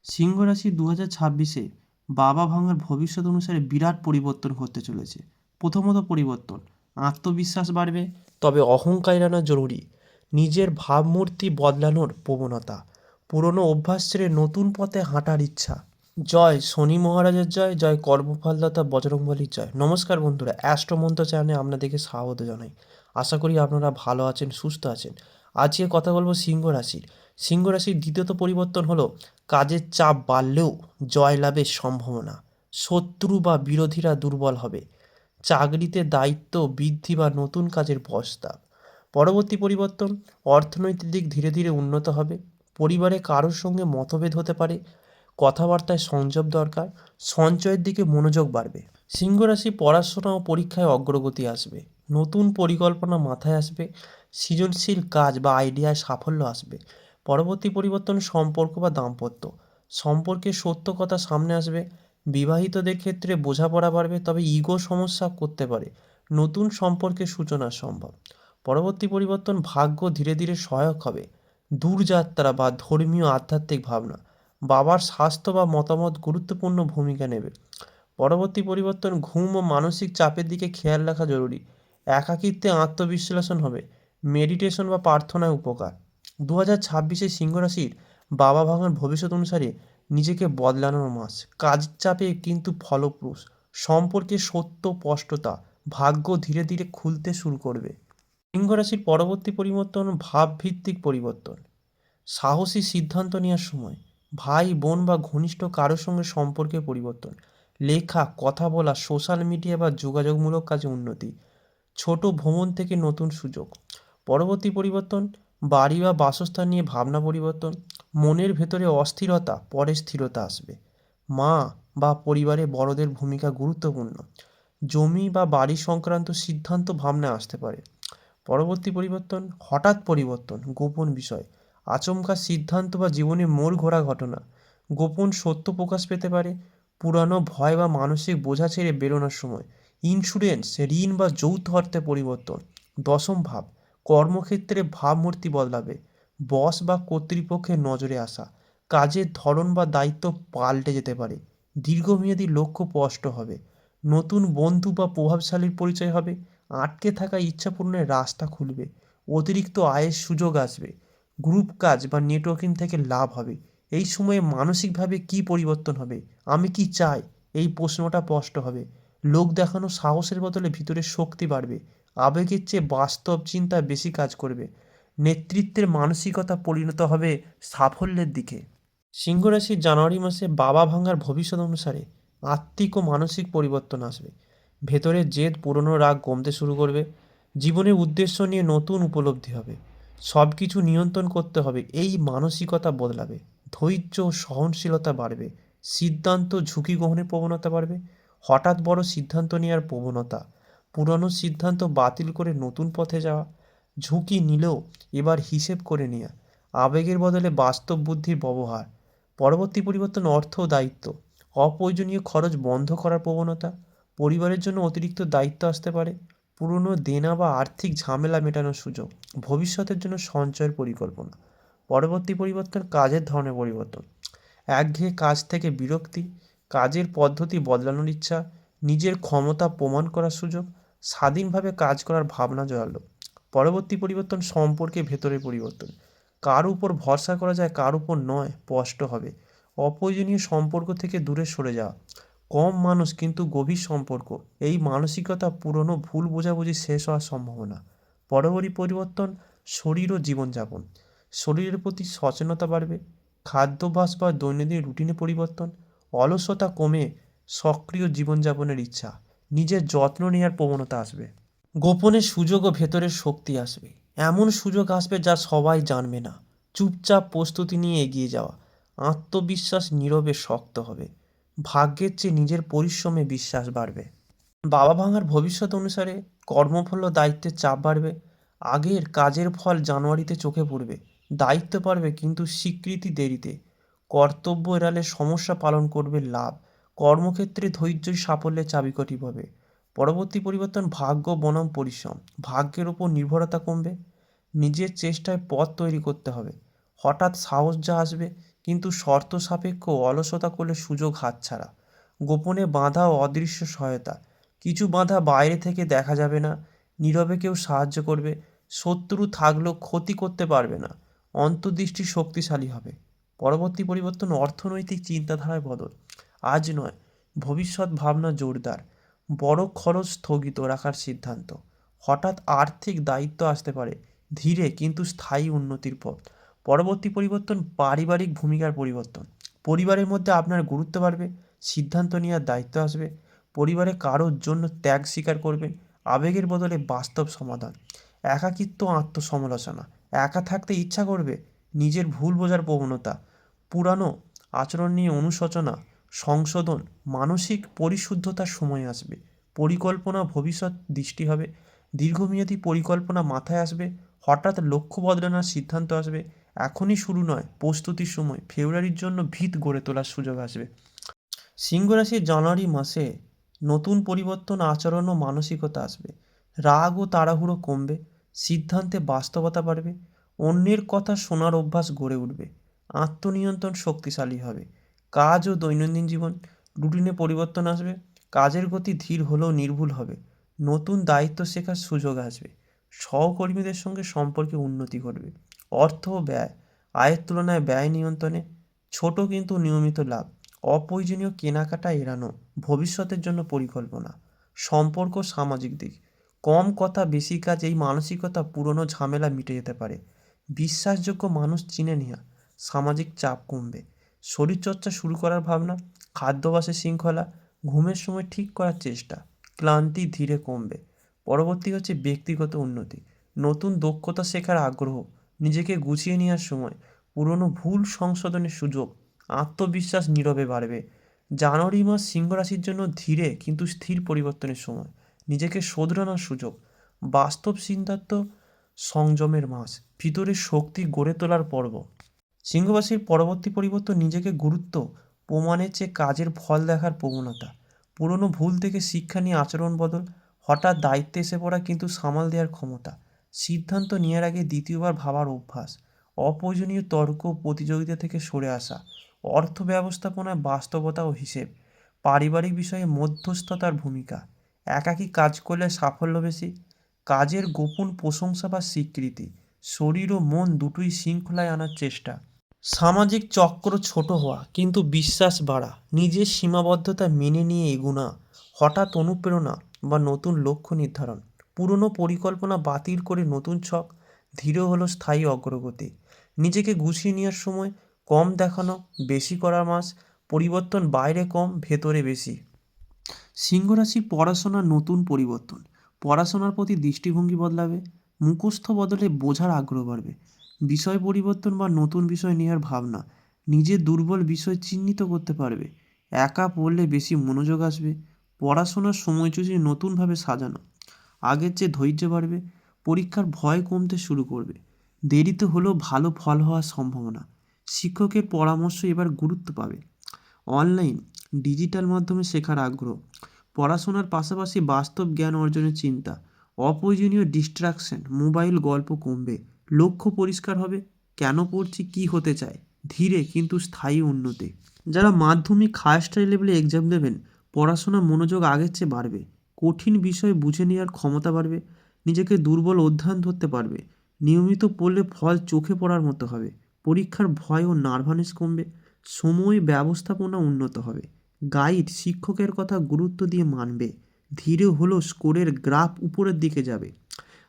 সিংহ রাশি 2026-এ বাবা ভাঙার ভবিষ্যৎ অনুসারে বিরাট পরিবর্তন ঘটতে চলেছে। প্রথমত পরিবর্তন, আত্মবিশ্বাস বাড়বে, তবে অহংকার এড়ানো জরুরি। নিজের ভাবমূর্তি বদলানোর প্রবণতা, পুরনো অভ্যাস ছেড়ে নতুন পথে হাঁটার ইচ্ছা। জয় শনি মহারাজের জয়, জয় কর্মফলদাতা বজরংবলীর জয়। নমস্কার বন্ধুরা, অ্যাস্ট্রোমন্ত্র চ্যানেলে আপনাদেরকে স্বাগত জানাই। আশা করি আপনারা ভালো আছেন, সুস্থ আছেন। আজকে কথা বলবো সিংহ রাশির। সিংহ রাশির দ্বিতীয়ত পরিবর্তন হলো কাজের চাপ বাড়লেও জয়লাভের সম্ভাবনা। শত্রু বা বিরোধীরা দুর্বল হবে। চাকরিতে দায়িত্ব বৃদ্ধি বা নতুন কাজের প্রস্তাব। পরবর্তী পরিবর্তন, অর্থনৈতিক দিক ধীরে ধীরে উন্নত হবে। পরিবারে কারোর সঙ্গে মতভেদ হতে পারে, কথাবার্তায় সংযম দরকার। সঞ্চয়ের দিকে মনোযোগ বাড়বে। সিংহ রাশি পড়াশোনা ও পরীক্ষায় অগ্রগতি আসবে। নতুন পরিকল্পনা মাথায় আসবে। সৃজনশীল কাজ বা আইডিয়ায় সাফল্য আসবে। পরবর্তী পরিবর্তন, সম্পর্ক বা দাম্পত্য। সম্পর্কে সত্য কথা সামনে আসবে। বিবাহিতদের ক্ষেত্রে বোঝাপড়া বাড়বে, তবে ইগো সমস্যা করতে পারে। নতুন সম্পর্কের সূচনা সম্ভব। পরবর্তী পরিবর্তন, ভাগ্য ধীরে ধীরে সহায়ক হবে। দূরযাত্রা বা ধর্মীয় আধ্যাত্মিক ভাবনা। বাবার স্বাস্থ্য বা মতামত গুরুত্বপূর্ণ ভূমিকা নেবে। পরবর্তী পরিবর্তন, ঘুম ও মানসিক চাপের দিকে খেয়াল রাখা জরুরি। একাকিত্বে আত্মবিশ্লেষণ হবে। মেডিটেশন বা প্রার্থনায় উপকার। 2026-এ সিংহ রাশির বাবা ভাঙার ভবিষ্যৎ অনুসারে নিজেকে বদলানোর মাস। কাজ চাপে কিন্তু ফলপ্রসূ। সম্পর্কে সত্য স্পষ্টতা। ভাগ্য ধীরে ধীরে খুলতে শুরু করবে। সিংহ রাশির পরবর্তী পরিবর্তন, ভাবভিত্তিক পরিবর্তন। সাহসী সিদ্ধান্ত নেওয়ার সময়। ভাই বোন বা ঘনিষ্ঠ কারোর সঙ্গে সম্পর্কে পরিবর্তন। লেখা, কথা বলা, সোশ্যাল মিডিয়া বা যোগাযোগমূলক কাজে উন্নতি। ছোট ভ্রমণ থেকে নতুন সুযোগ। পরবর্তী পরিবর্তন, বাড়ি বা বাসস্থান নিয়ে ভাবনা পরিবর্তন। মনের ভেতরে অস্থিরতা, পরে স্থিরতা আসবে। মা বা পরিবারে বড়দের ভূমিকা গুরুত্বপূর্ণ। জমি বা বাড়ি সংক্রান্ত সিদ্ধান্ত ভাবনায় আসতে পারে। পরবর্তী পরিবর্তন, হঠাৎ পরিবর্তন, গোপন বিষয়। আচমকা সিদ্ধান্ত বা জীবনে মোড় ঘোরা ঘটনা। গোপন সত্য প্রকাশ পেতে পারে। পুরানো ভয় বা মানসিক বোঝা ছেড়ে বেরোনোর সময়। ইন্স্যুরেন্স, ঋণ বা যৌথ অর্থে পরিবর্তন। দশম ভাব, কর্মক্ষেত্রে ভাবমূর্তি বদলাবে। বস বা কর্তৃপক্ষের নজরে আসা। কাজের ধরন বা দায়িত্ব পাল্টে যেতে পারে। দীর্ঘমেয়াদী লক্ষ্য স্পষ্ট হবে। নতুন বন্ধু বা প্রভাবশালীর পরিচয় হবে। আটকে থাকা ইচ্ছা পূরণের রাস্তা খুলবে। অতিরিক্ত আয়ের সুযোগ আসবে। গ্রুপ কাজ বা নেটওয়ার্কিং থেকে লাভ হবে। এই সময়ে মানসিকভাবে কি পরিবর্তন হবে? আমি কি চাই, এই প্রশ্নটা স্পষ্ট হবে। লোক দেখানো সাহসের বদলে ভিতরে শক্তি বাড়বে। আবেগের চেয়ে বাস্তব চিন্তা বেশি কাজ করবে। নেতৃত্বের মানসিকতা পরিণত হবে সাফল্যের দিকে। সিংহ রাশির জানুয়ারি মাসে বাবা ভাঙার ভবিষ্যৎ অনুসারে আত্মিক ও মানসিক পরিবর্তন আসবে। ভেতরের জেদ, পুরনো রাগ কমতে শুরু করবে। জীবনের উদ্দেশ্য নিয়ে নতুন উপলব্ধি হবে। সব কিছু নিয়ন্ত্রণ করতে হবে, এই মানসিকতা বদলাবে। ধৈর্য ও সহনশীলতা বাড়বে। সিদ্ধান্ত ঝুঁকি গ্রহণের প্রবণতা বাড়বে। হঠাৎ বড় সিদ্ধান্ত নেওয়ার প্রবণতা। পুরনো সিদ্ধান্ত বাতিল করে নতুন পথে যাওয়া। ঝুঁকি নিলেও এবার হিসেব করে নেওয়া। আবেগের বদলে বাস্তব বুদ্ধির ব্যবহার। পরবর্তী পরিবর্তন, অর্থ ও দায়িত্ব। অপ্রয়োজনীয় খরচ বন্ধ করার প্রবণতা। পরিবারের জন্য অতিরিক্ত দায়িত্ব আসতে পারে। পুরনো দেনা বা আর্থিক ঝামেলা মেটানোর সুযোগ। ভবিষ্যতের জন্য সঞ্চয়ের পরিকল্পনা। পরবর্তী পরিবর্তন, কাজের ধরনের পরিবর্তন। একঘেয়ে কাজ থেকে বিরক্তি। কাজের পদ্ধতি বদলানোর ইচ্ছা। নিজের ক্ষমতা প্রমাণ করার সুযোগ। স্বাধীনভাবে কাজ করার ভাবনা জয়ালো। পরবর্তী পরিবর্তন, সম্পর্কে ভেতরের পরিবর্তন। কার উপর ভরসা করা যায়, কার উপর নয় স্পষ্ট হবে। অপ্রয়োজনীয় সম্পর্ক থেকে দূরে সরে যাওয়া। কম মানুষ কিন্তু গভীর সম্পর্ক, এই মানসিকতা পুরনো ভুল বোঝাবুঝি শেষ হওয়ার সম্ভাবনা। পরবর্তী পরিবর্তন, শরীর ও জীবনযাপন। শরীরের প্রতি সচেতনতা বাড়বে। খাদ্যাভ্যাস বা দৈনন্দিন রুটিনে পরিবর্তন। অলসতা কমে সক্রিয় জীবনযাপনের ইচ্ছা। নিজের যত্ন নেওয়ার প্রবণতা আসবে। গোপনে সুযোগ ও ভেতরের শক্তি আসবে। এমন সুযোগ আসবে যা সবাই জানবে না। চুপচাপ প্রস্তুতি নিয়ে এগিয়ে যাওয়া। আত্মবিশ্বাস নীরবে শক্ত হবে। ভাগ্যের চেয়ে নিজের পরিশ্রমে বিশ্বাস বাড়বে। বাবা ভাঙার ভবিষ্যৎ অনুসারে কর্মফল ও দায়িত্বের চাপ বাড়বে। আগের কাজের ফল জানুয়ারিতে চোখে পড়বে। দায়িত্ব বাড়বে কিন্তু স্বীকৃতি দেরিতে। কর্তব্য এড়ালে সমস্যা, পালন করবে লাভ। কর্মক্ষেত্রে ধৈর্যই সাফল্যের চাবিকাঠি পাবে। পরবর্তী পরিবর্তন, ভাগ্য বনাম পরিশ্রম। ভাগ্যের ওপর নির্ভরতা কমবে। নিজের চেষ্টায় পথ তৈরি করতে হবে। হঠাৎ সাহস যা আসবে কিন্তু শর্ত সাপেক্ষ অলসতা করলে সুযোগ হাতছাড়া। গোপনে বাঁধা ও অদৃশ্য সহায়তা, কিছু বাঁধা বাইরে থেকে দেখা যাবে না, নীরবে কেউ সাহায্য করবে, শত্রু থাকলেও ক্ষতি করতে পারবে না, অন্তর্দৃষ্টি শক্তিশালী হবে। পরবর্তী পরিবর্তন অর্থনৈতিক চিন্তাধারায় বদল। আজ নয়, ভবিষ্যৎ ভাবনা জোরদার, বড় খরচ স্থগিত রাখার সিদ্ধান্ত। হঠাৎ আর্থিক দায়িত্ব আসতে পারে, ধীরে কিন্তু স্থায়ী উন্নতির পথ। পরবর্তী পরিবর্তন পারিবারিক ভূমিকার পরিবর্তন। পরিবারের মধ্যে আপনার গুরুত্ব বাড়বে, সিদ্ধান্ত নেওয়ার দায়িত্ব আসবে, পরিবারে কারোর জন্য ত্যাগ স্বীকার করবেন, আবেগের বদলে বাস্তব সমাধান। একাকিত্ব, আত্মসমালোচনা, একা থাকতে ইচ্ছা করবে, নিজের ভুল বোঝার প্রবণতা, পুরানো আচরণ নিয়ে অনুশোচনা, সংশোধন, মানসিক পরিশুদ্ধতার সময় আসবে। পরিকল্পনা, ভবিষ্যৎ দৃষ্টি হবে, দীর্ঘমেয়াদী পরিকল্পনা মাথায় আসবে, হঠাৎ লক্ষ্য বদলানোর সিদ্ধান্ত আসবে। এখনই শুরু নয়, প্রস্তুতির সময়। ফেব্রুয়ারির জন্য ভিত গড়ে তোলার সুযোগ আসবে। সিংহ রাশির জানুয়ারি মাসে নতুন পরিবর্তন, আচরণ ও মানসিকতা আসবে। রাগ ও তাড়াহুড়ো কমবে, সিদ্ধান্তে বাস্তবতা বাড়বে, অন্যের কথা শোনার অভ্যাস গড়ে উঠবে, আত্মনিয়ন্ত্রণ শক্তিশালী হবে। কাজ ও দৈনন্দিন জীবন, রুটিনে পরিবর্তন আসবে, কাজের গতি ধীর হলেও নির্ভুল হবে, নতুন দায়িত্ব শেখার সুযোগ আসবে, সহকর্মীদের সঙ্গে সম্পর্কে উন্নতি ঘটবে। অর্থ ও ব্যয়, আয়ের তুলনায় ব্যয় নিয়ন্ত্রণে, ছোট কিন্তু নিয়মিত লাভ, অপ্রয়োজনীয় কেনাকাটা এড়ানো, ভবিষ্যতের জন্য পরিকল্পনা। সম্পর্ক, সামাজিক দিক, কম কথা বেশি কাজ, এই মানসিকতা পুরনো ঝামেলা মিটে যেতে পারে। বিশ্বাসযোগ্য মানুষ চিনে নেওয়া, সামাজিক চাপ কমবে, শরীরচর্চা শুরু করার ভাবনা, খাদ্যাভ্যাসে শৃঙ্খলা, ঘুমের সময় ঠিক করার চেষ্টা, ক্লান্তি ধীরে কমবে। পরবর্তী হচ্ছে ব্যক্তিগত উন্নতি, নতুন দক্ষতা শেখার আগ্রহ, নিজেকে গুছিয়ে নেওয়ার সময়, পুরনো ভুল সংশোধনের সুযোগ, আত্মবিশ্বাস নীরবে বাড়বে। জানুয়ারি মাস সিংহ রাশির জন্য ধীরে কিন্তু স্থির পরিবর্তনের সময়, নিজেকে শোধরানোর সুযোগ, বাস্তব সিদ্ধান্ত, সংযমের মাস, ভিতরের শক্তি গড়ে তোলার পর্ব। সিংহ রাশির পরবর্তী পরিবর্তন নিজেকে গুরুত্ব প্রমাণের চেয়ে কাজের ফল দেখার প্রবণতা, পুরনো ভুল থেকে শিক্ষা নিয়ে আচরণ বদল, হঠাৎ দায়িত্বে এসে পড়া কিন্তু সামাল দেওয়ার ক্ষমতা, সিদ্ধান্ত নেওয়ার আগে দ্বিতীয়বার ভাবার অভ্যাস, অপ্রয়োজনীয় তর্ক ও প্রতিযোগিতা থেকে সরে আসা, অর্থ ব্যবস্থাপনায় বাস্তবতা ও হিসেব, পারিবারিক বিষয়ে মধ্যস্থতার ভূমিকা, একাকী কাজ করলে সাফল্য বেশি, কাজের গোপন প্রশংসা বা স্বীকৃতি, শরীর ও মন দুটোই শৃঙ্খলায় আনার চেষ্টা। সামাজিক চক্র ছোট হওয়া কিন্তু বিশ্বাস বাড়া, নিজের সীমাবদ্ধতা মেনে নিয়ে এগোনা, হঠাৎ অনুপ্রেরণা বা নতুন লক্ষ্য নির্ধারণ, পুরনো পরিকল্পনা বাতিল করে নতুন ছক, ধীরে হলো স্থায়ী অগ্রগতি। নিজেকে গুছিয়ে নেওয়ার সময়, কম দেখানো বেশি করার মাস, পরিবর্তন বাইরে কম ভেতরে বেশি। সিংহ রাশি পড়াশোনার নতুন পরিবর্তন, পড়াশোনার প্রতি দৃষ্টিভঙ্গি বদলাবে, মুখস্থ বদলে বোঝার আগ্রহ বাড়বে, বিষয় পরিবর্তন বা নতুন বিষয় নেওয়ার ভাবনা, নিজের দুর্বল বিষয় চিহ্নিত করতে পারবে, একা পড়লে বেশি মনোযোগ আসবে, পড়াশোনার সময়সূচি নতুনভাবে সাজানো, আগের চেয়ে ধৈর্য বাড়বে, পরীক্ষার ভয় কমতে শুরু করবে, দেরিতে হলেও ভালো ফল হওয়ার সম্ভাবনা, শিক্ষকের পরামর্শ এবার গুরুত্ব পাবে, অনলাইন ডিজিটাল মাধ্যমে শেখার আগ্রহ, পড়াশোনার পাশাপাশি বাস্তব জ্ঞান অর্জনের চিন্তা, অপ্রয়োজনীয় ডিস্ট্রাকশন, মোবাইল গল্প কমবে, লক্ষ্য পরিষ্কার হবে, কেন পড়ছি, কী হতে চায়, ধীরে কিন্তু স্থায়ী উন্নতি। যারা মাধ্যমিক হায়ার স্টাডি লেভেলে এক্সাম দেবেন, পড়াশোনার মনোযোগ আগের চেয়ে বাড়বে, কঠিন বিষয় বুঝে নেওয়ার ক্ষমতা বাড়বে, নিজেকে দুর্বল অধ্যয়ন ধরতে পারবে, নিয়মিত পড়লে ফল চোখে পড়ার মতো হবে, পরীক্ষার ভয় ও নার্ভাসনেস কমবে, সময় ব্যবস্থাপনা উন্নত হবে, গাইড শিক্ষকের কথা গুরুত্ব দিয়ে মানবে, ধীরে হলেও স্কোরের গ্রাফ উপরের দিকে যাবে,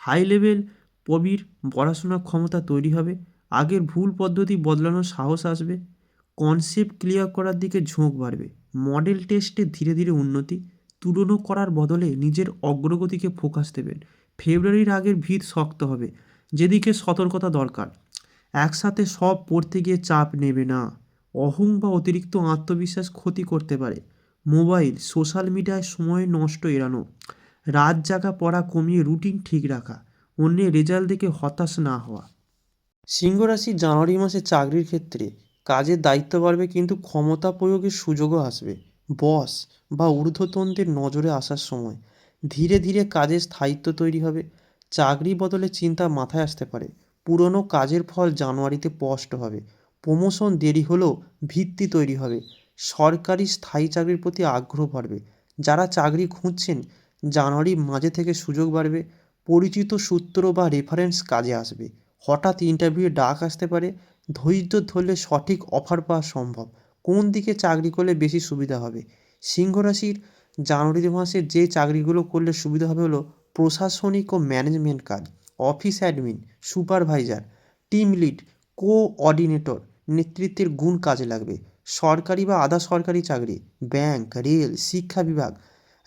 হাই লেভেল প্রবীর পড়াশোনার ক্ষমতা তৈরি হবে, আগের ভুল পদ্ধতি বদলানোর সাহস আসবে, কনসেপ্ট ক্লিয়ার করার দিকে ঝোঁক বাড়বে, মডেল টেস্টে ধীরে ধীরে উন্নতি, তুলনা করার বদলে নিজের অগ্রগতিকে ফোকাস দেবেন, ফেব্রুয়ারির আগের ভিত শক্ত হবে, যেদিকে সতর্কতা দরকার, একসাথে সব পড়তে গিয়ে চাপ নেবে না, অহং বা অতিরিক্ত আত্মবিশ্বাস ক্ষতি করতে পারে, মোবাইল সোশ্যাল মিডিয়ায় সময় নষ্ট এড়ানো, রাত জাগা পড়া কমিয়ে রুটিন ঠিক রাখা, অন্যের রেজাল্ট দেখে হতাশ না হওয়া। সিংহ রাশি জানুয়ারি মাসে চাকরির ক্ষেত্রে কাজের দায়িত্ব বাড়বে কিন্তু ক্ষমতা প্রয়োগের সুযোগও আসবে, বস বা ঊর্ধ্বতনদের নজরে আসার সময়, ধীরে ধীরে কাজের স্থায়িত্ব তৈরি হবে, চাকরি বদলে চিন্তা মাথায় আসতে পারে, পুরনো কাজের ফল জানুয়ারিতে স্পষ্ট হবে, প্রমোশন দেরি হলেও ভিত্তি তৈরি হবে। সরকারি স্থায়ী চাকরির প্রতি আগ্রহ বাড়বে। যারা চাকরি খুঁজছেন জানুয়ারির মাঝে থেকে সুযোগ বাড়বে। পরিচিত সূত্র বা রেফারেন্স কাজে আসবে। হঠাৎ ইন্টারভিউয়ে ডাক আসতে পারে। ধৈর্য ধরলে সঠিক অফার পাওয়া সম্ভব। কোন দিকে চাকরি করলে বেশি সুবিধা হবে? সিংহ রাশির জানুয়ারি মাসে যে চাকরিগুলো করলে সুবিধা হবে হলো প্রশাসনিক ও ম্যানেজমেন্ট কাজ, office admin, supervisor, team lead, coordinator নেতৃত্বের গুণ কাজে লাগবে। সরকারি বা আধা সরকারি চাকরি, ব্যাংক, রেল, শিক্ষা বিভাগ,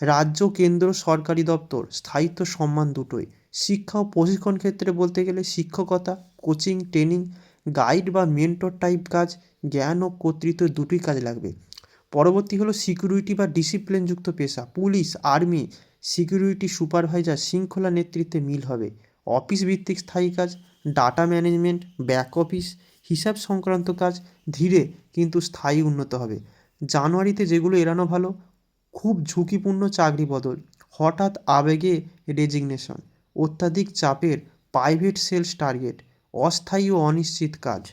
রাজ্য কেন্দ্র সরকারি দপ্তর, স্থায়িত্ব সম্মান দুটোই। শিক্ষা ও প্রশিক্ষণ ক্ষেত্রে বলতে গেলে শিক্ষকতা, কোচিং, ট্রেনিং, গাইড বা মেন্টর টাইপ কাজ, জ্ঞান ও কর্তৃত্ব দুটোই কাজে লাগবে। পরবর্তী হলো সিকিউরিটি বা ডিসিপ্লিনযুক্ত পেশা, পুলিশ, আর্মি, সিকিউরিটি সুপারভাইজার, শৃঙ্খলা নেতৃত্বে মিল হবে। অফিস ভিত্তিক স্থায়ী কাজ, ডাটা ম্যানেজমেন্ট, ব্যাক অফিস, হিসাব সংক্রান্ত কাজ ধীরে কিন্তু স্থায়ী উন্নত হবে। জানুয়ারিতে যেগুলো এড়ানো ভালো, খুব ঝুঁকিপূর্ণ চাকরি বদল, হঠাৎ আবেগে রেজিগনেশন, অত্যাধিক চাপের প্রাইভেট সেলস টার্গেট, অস্থায়ী ও অনিশ্চিত কাজ।